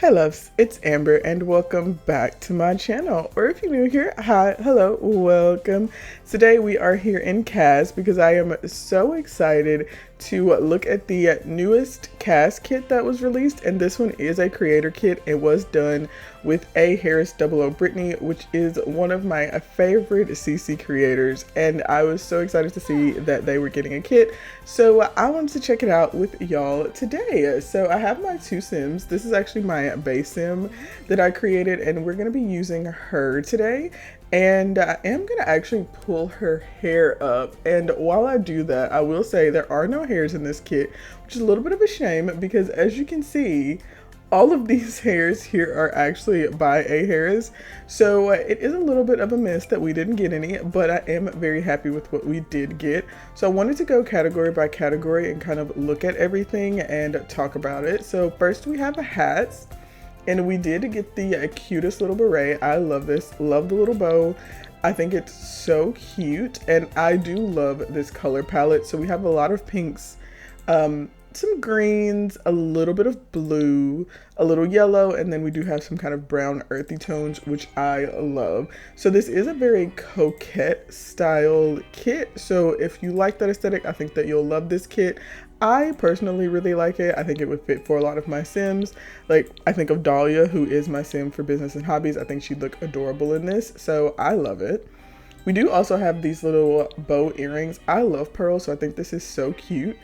Hey loves, it's Amber and welcome back to my channel. Or if you're new here, hi, hello, welcome. Today we are here in CAS because I am so excited to look at the newest CAS kit that was released, and this one is a creator kit. It was done with A. Harris 00 Brittany, which is one of my favorite CC creators, and I was so excited to see that they were getting a kit, so I wanted to check it out with y'all today. So I have my two Sims. This is actually my base Sim that I created, and we're going to be using her today. And I am going to actually pull her hair up, and while I do that, I will say there are no hairs in this kit, which is a little bit of a shame because as you can see, all of these hairs here are actually by A. Harris, so it is a little bit of a miss that we didn't get any, but I am very happy with what we did get. So I wanted to go category by category and kind of look at everything and talk about it. So first we have hats. And we did get the cutest little beret. I love this, love the little bow. I think it's so cute, and I do love this color palette. So we have a lot of pinks, some greens, a little bit of blue, a little yellow, and then we do have some kind of brown earthy tones, which I love. So this is a very coquette style kit. So if you like that aesthetic, I think that you'll love this kit. I personally really like it. I think it would fit for a lot of my Sims. Like, I think of Dahlia, who is my Sim for business and hobbies. I think she'd look adorable in this, so I love it. We do also have these little bow earrings. I love pearls, so I think this is so cute.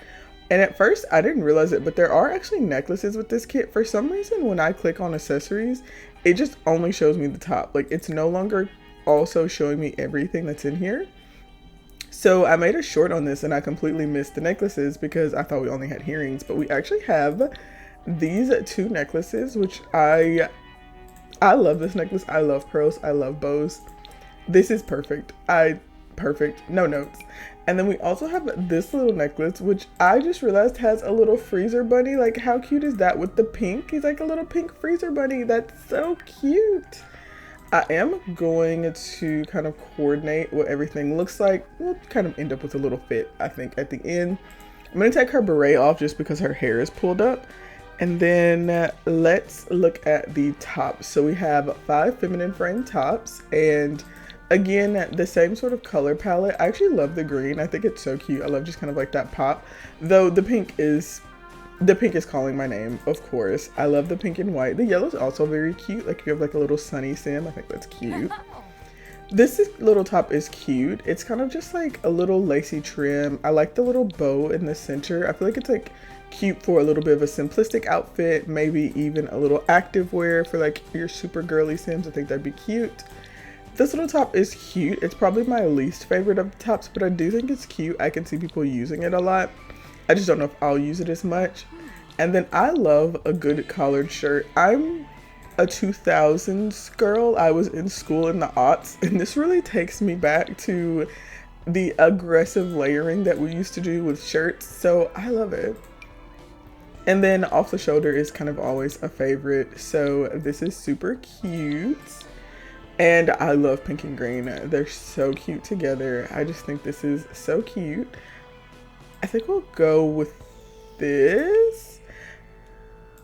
And at first, I didn't realize it, but there are actually necklaces with this kit. For some reason, when I click on accessories, it just only shows me the top. Like, it's no longer also showing me everything that's in here. So I made a short on this and I completely missed the necklaces because I thought we only had earrings, but we actually have these two necklaces, which I love this necklace. I love pearls. I love bows. This is perfect. Perfect. No notes. And then we also have this little necklace, which I just realized has a little freezer bunny. Like, how cute is that with the pink? He's like a little pink freezer bunny. That's so cute. I am going to kind of coordinate what everything looks like. We'll kind of end up with a little fit, I think, at the end. I'm going to take her beret off just because her hair is pulled up. And then let's look at the tops. So we have 5 feminine frame tops, and again, the same sort of color palette. I actually love the green. I think it's so cute. I love just kind of like that pop, though the pink is calling my name, of course. I love the pink and white. The yellow is also very cute. Like, you have like a little sunny Sim. I think that's cute. Little top is cute. It's kind of just like a little lacy trim. I like the little bow in the center. I feel like it's like cute for a little bit of a simplistic outfit, maybe even a little active wear for like your super girly Sims. I think that'd be cute. This little top is cute. It's probably my least favorite of the tops, but I do think it's cute. I can see people using it a lot. I just don't know if I'll use it as much. And then I love a good collared shirt. I'm a 2000s girl. I was in school in the aughts, and this really takes me back to the aggressive layering that we used to do with shirts. So I love it. And then off the shoulder is kind of always a favorite. So this is super cute. And I love pink and green. They're so cute together. I just think this is so cute. I think we'll go with this.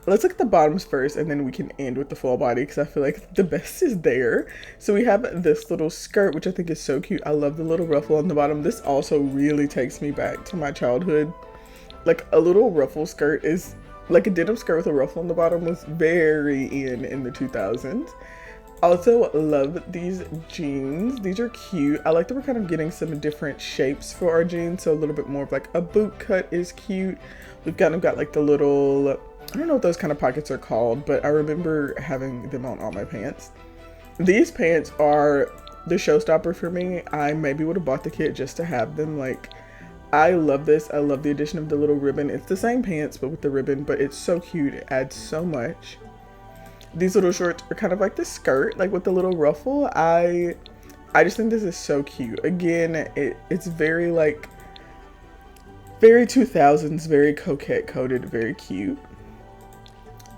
Let's look at the bottoms first, and then we can end with the full body because I feel like the best is there. So we have this little skirt, which I think is so cute. I love the little ruffle on the bottom. This also really takes me back to my childhood. Like, a little ruffle skirt is like a denim skirt with a ruffle on the bottom was very in the 2000s. Also love these jeans. These are cute. I like that we're kind of getting some different shapes for our jeans. So a little bit more of like a boot cut is cute. We've kind of got like the little, I don't know what those kind of pockets are called, but I remember having them on all my pants. These pants are the showstopper for me. I maybe would have bought the kit just to have them. Like, I love this. I love the addition of the little ribbon. It's the same pants, but with the ribbon, but it's so cute. It adds so much. These little shorts are kind of like the skirt, like with the little ruffle. I just think this is so cute. Again, it's very like, very 2000s, very coquette coded, very cute.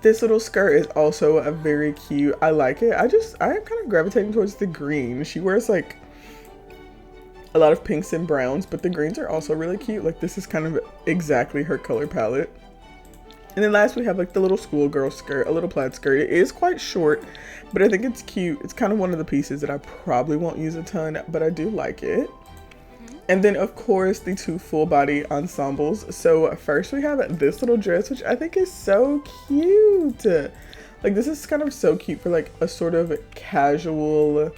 This little skirt is also a very cute. I like it. I am kind of gravitating towards the green. She wears like a lot of pinks and browns, but the greens are also really cute. Like, this is kind of exactly her color palette. And then last we have like the little schoolgirl skirt, a little plaid skirt. It is quite short, but I think it's cute. It's kind of one of the pieces that I probably won't use a ton, but I do like it. And then of course the two full body ensembles. So first we have this little dress, which I think is so cute. Like this is kind of so cute for like a sort of casual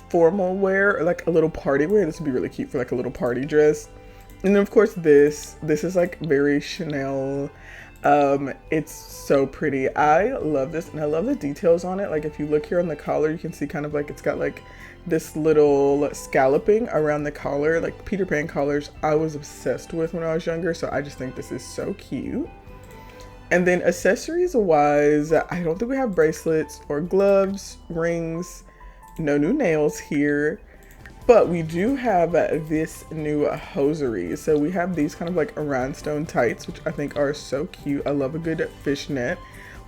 formal wear or like a little party wear. This would be really cute for like a little party dress. And then of course this is like very Chanel. It's so pretty. I love this, and I love the details on it. Like if you look here on the collar, you can see kind of like it's got like this little scalloping around the collar, like Peter Pan collars I was obsessed with when I was younger, so I just think this is so cute. And then accessories wise, I don't think we have bracelets or gloves, rings, no new nails here, but we do have this new hosiery. So we have these kind of like rhinestone tights, which I think are so cute. I love a good fishnet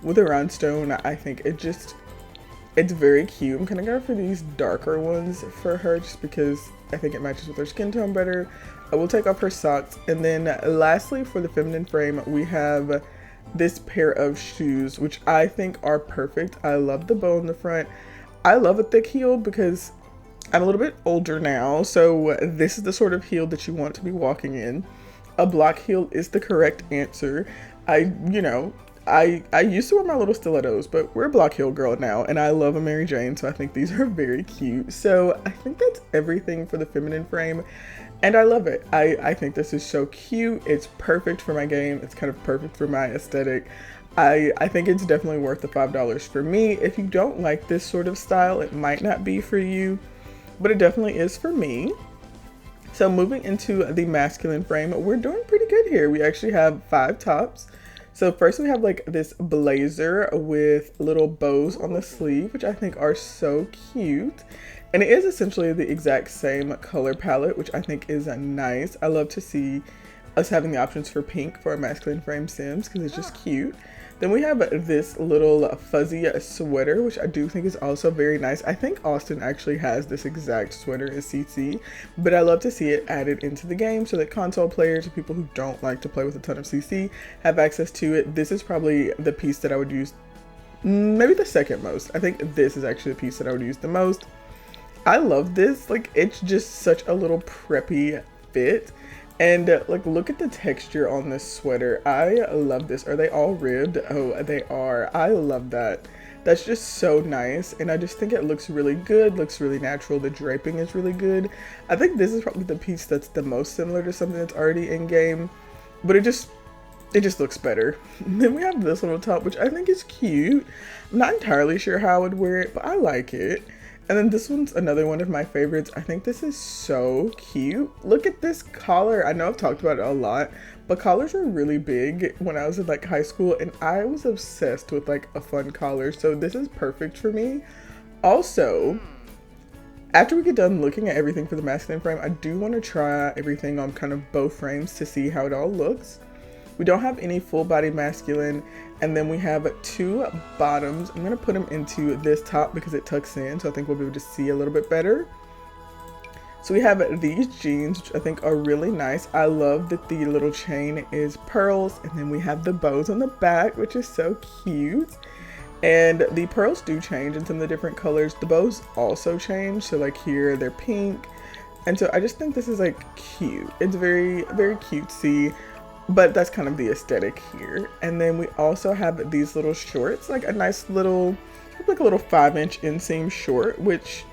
with a rhinestone. I think it's very cute. I'm gonna go for these darker ones for her just because I think it matches with her skin tone better. I will take off her socks. And then lastly, for the feminine frame, we have this pair of shoes, which I think are perfect. I love the bow in the front. I love a thick heel because I'm a little bit older now, so this is the sort of heel that you want to be walking in. A block heel is the correct answer. I used to wear my little stilettos, but we're a block heel girl now, and I love a Mary Jane, so I think these are very cute. So I think that's everything for the feminine frame, and I love it. I think this is so cute. It's perfect for my game. It's kind of perfect for my aesthetic. I think it's definitely worth the $5 for me. If you don't like this sort of style, it might not be for you, but it definitely is for me. So moving into the masculine frame, we're doing pretty good here. We actually have 5 tops. So first we have like this blazer with little bows on the sleeve, which I think are so cute. And it is essentially the exact same color palette, which I think is nice. I love to see us having the options for pink for our masculine frame Sims because it's just cute. Then we have this little fuzzy sweater, which I do think is also very nice. I think Austin actually has this exact sweater as CC, but I love to see it added into the game so that console players or people who don't like to play with a ton of CC have access to it. This is probably the piece that I would use maybe the second most. I think this is actually the piece that I would use the most. I love this. Like, it's just such a little preppy fit. And like, look at the texture on this sweater. I love this. Are they all ribbed? Oh, they are. I love that. That's just so nice. And I just think it looks really good, looks really natural. The draping is really good. I think this is probably the piece that's the most similar to something that's already in game, but it just looks better. Then we have this little top, which I think is cute. I'm not entirely sure how I would wear it, but I like it. And then this one's another one of my favorites. I think this is so cute. Look at this collar. I know I've talked about it a lot, but collars were really big when I was in like high school, and I was obsessed with like a fun collar. So this is perfect for me. Also, after we get done looking at everything for the masculine frame, I do want to try everything on kind of both frames to see how it all looks. We don't have any full body masculine, and then we have 2 bottoms. I'm gonna put them into this top because it tucks in, so I think we'll be able to see a little bit better. So we have these jeans, which I think are really nice. I love that the little chain is pearls, and then we have the bows on the back, which is so cute. And the pearls do change in some of the different colors. The bows also change, so like here they're pink, and so I just think this is like cute. It's very, very cutesy. But that's kind of the aesthetic here. And then we also have these little shorts, like a nice little, like a little 5-inch inseam short, which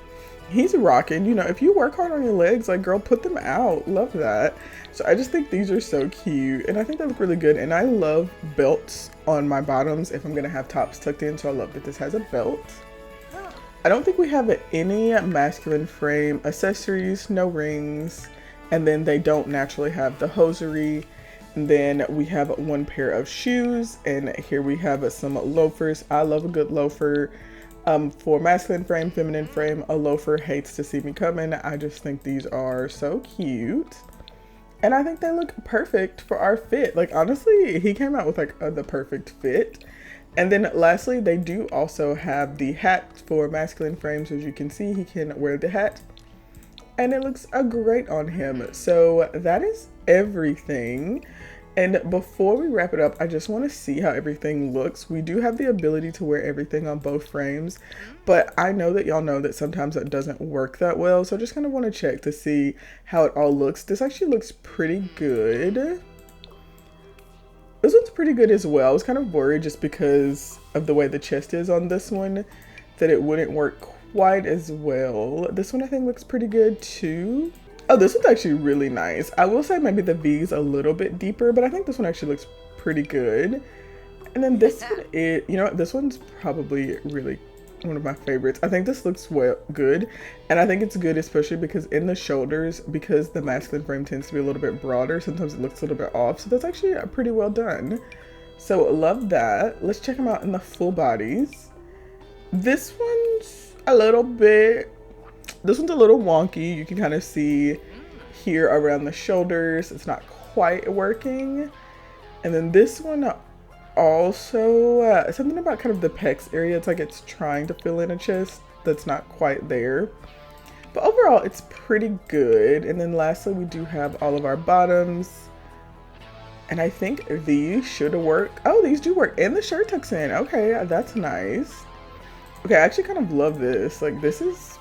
he's rocking. You know, if you work hard on your legs, like, girl, put them out. Love that. So I just think these are so cute, and I think they look really good. And I love belts on my bottoms if I'm gonna have tops tucked in, so I love that this has a belt. I don't think we have any masculine frame accessories, no rings, and then they don't naturally have the hosiery. And then we have 1 pair of shoes, and here we have some loafers. I love a good loafer. For masculine frame, feminine frame, a loafer hates to see me coming. I just think these are so cute, and I think they look perfect for our fit. Like, honestly, he came out with like the perfect fit. And then lastly, they do also have the hat for masculine frames. As you can see, he can wear the hat, and it looks great on him. So that is everything. And before we wrap it up, I just want to see how everything looks. We do have the ability to wear everything on both frames, but I know that y'all know that sometimes that doesn't work that well. So I just kind of want to check to see how it all looks. This actually looks pretty good. This one's pretty good as well. I was kind of worried just because of the way the chest is on this one that it wouldn't work quite as well. This one I think looks pretty good too. Oh, this one's actually really nice. I will say maybe the V's a little bit deeper, but I think this one actually looks pretty good. And then this one is, you know what, this one's probably really one of my favorites. I think this looks good. And I think it's good especially because in the shoulders, because the masculine frame tends to be a little bit broader, sometimes it looks a little bit off. So that's actually pretty well done. So love that. Let's check them out in the full bodies. This one's a little bit, this one's a little wonky. You can kind of see here around the shoulders, it's not quite working. And then this one also, something about kind of the pecs area. It's like it's trying to fill in a chest that's not quite there. But overall, it's pretty good. And then lastly, we do have all of our bottoms. And I think these should work. Oh, these do work. And the shirt tucks in. Okay, that's nice. Okay, I actually kind of love this. Like, this is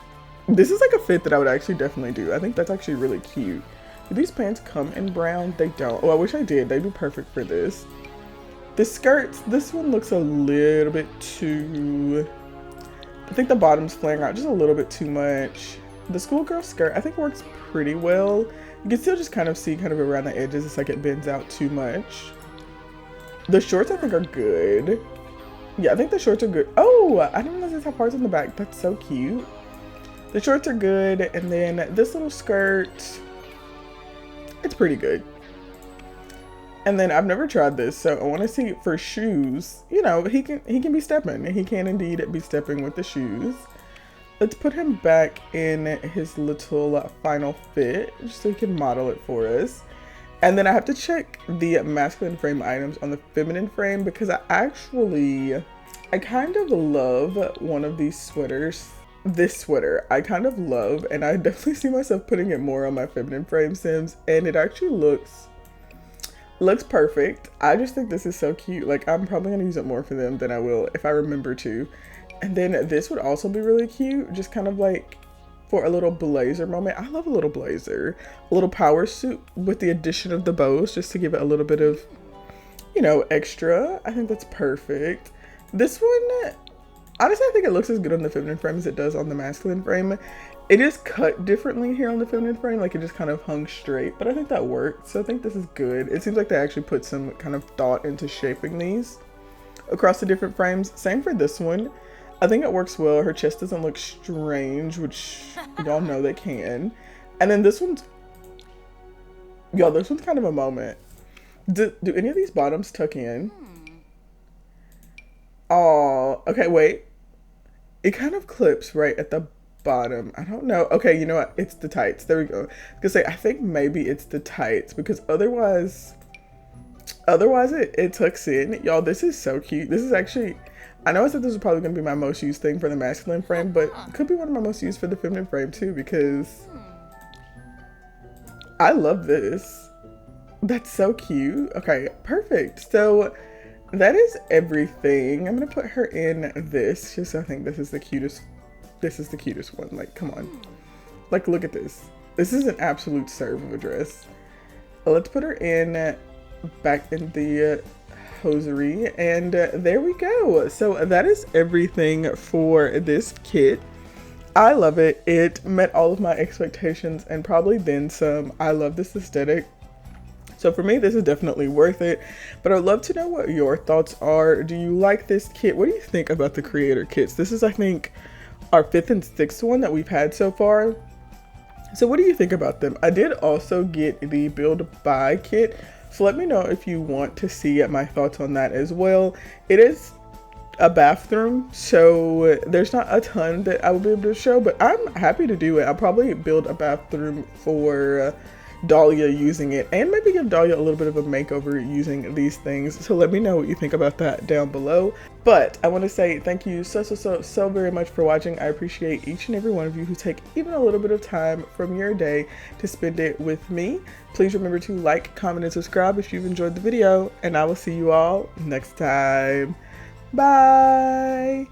like a fit that I would actually definitely do. I think that's actually really cute. Do these pants come in brown? They don't. Oh, I wish I did. They'd be perfect for this. The skirts, this one looks a little bit too, I think the bottom's flaring out just a little bit too much. The schoolgirl skirt, I think works pretty well. You can still just kind of see kind of around the edges. It's like it bends out too much. The shorts I think are good. Yeah, I think the shorts are good. Oh, I didn't realize this had parts in the back. That's so cute. The shorts are good. And then this little skirt, it's pretty good. And then I've never tried this, so I want to see for shoes. You know, he can be stepping. He can indeed be stepping with the shoes. Let's put him back in his little final fit, just so he can model it for us. And then I have to check the masculine frame items on the feminine frame because I kind of love one of these sweaters. This sweater I kind of love, and I definitely see myself putting it more on my feminine frame Sims, and it actually looks perfect. I just think this is so cute. Like, I'm probably gonna use it more for them than I will if I remember to. And then this would also be really cute, just kind of like for a little blazer moment. I love a little blazer, a little power suit with the addition of the bows, just to give it a little bit of, you know, extra. I think that's perfect. This one, honestly, I think it looks as good on the feminine frame as it does on the masculine frame. It is cut differently here on the feminine frame, like it just kind of hung straight, but I think that worked. So I think this is good. It seems like they actually put some kind of thought into shaping these across the different frames. Same for this one. I think it works well. Her chest doesn't look strange, which y'all know they can. And then this one's, y'all, this one's kind of a moment. Do any of these bottoms tuck in? Oh, okay, wait. It kind of clips right at the bottom. I don't know. Okay, you know what? It's the tights. There we go. I was gonna say, I think maybe it's the tights because otherwise it tucks in. Y'all, this is so cute. This is actually, I know I said this was probably gonna be my most used thing for the masculine frame, but it could be one of my most used for the feminine frame too because I love this. That's so cute. Okay, perfect. So that is everything. I'm gonna put her in this. Just I think this is the cutest. This is the cutest one. Like, come on. Like, look at this. This is an absolute serve of a dress. Let's put her in back in the hosiery, and there we go. So that is everything for this kit. I love it. It met all of my expectations and probably then some. I love this aesthetic. So for me, this is definitely worth it, but I'd love to know what your thoughts are. Do you like this kit? What do you think about the creator kits? This is, I think, our 5th and 6th one that we've had so far. So what do you think about them? I did also get the build buy kit, so let me know if you want to see my thoughts on that as well. It is a bathroom, so there's not a ton that I will be able to show, but I'm happy to do it. I'll probably build a bathroom for Dahlia using it, and maybe give Dahlia a little bit of a makeover using these things. So let me know what you think about that down below. But I want to say thank you so very much for watching. I appreciate each and every one of you who take even a little bit of time from your day to spend it with me. Please remember to like, comment, and subscribe if you've enjoyed the video, and I will see you all next time. Bye!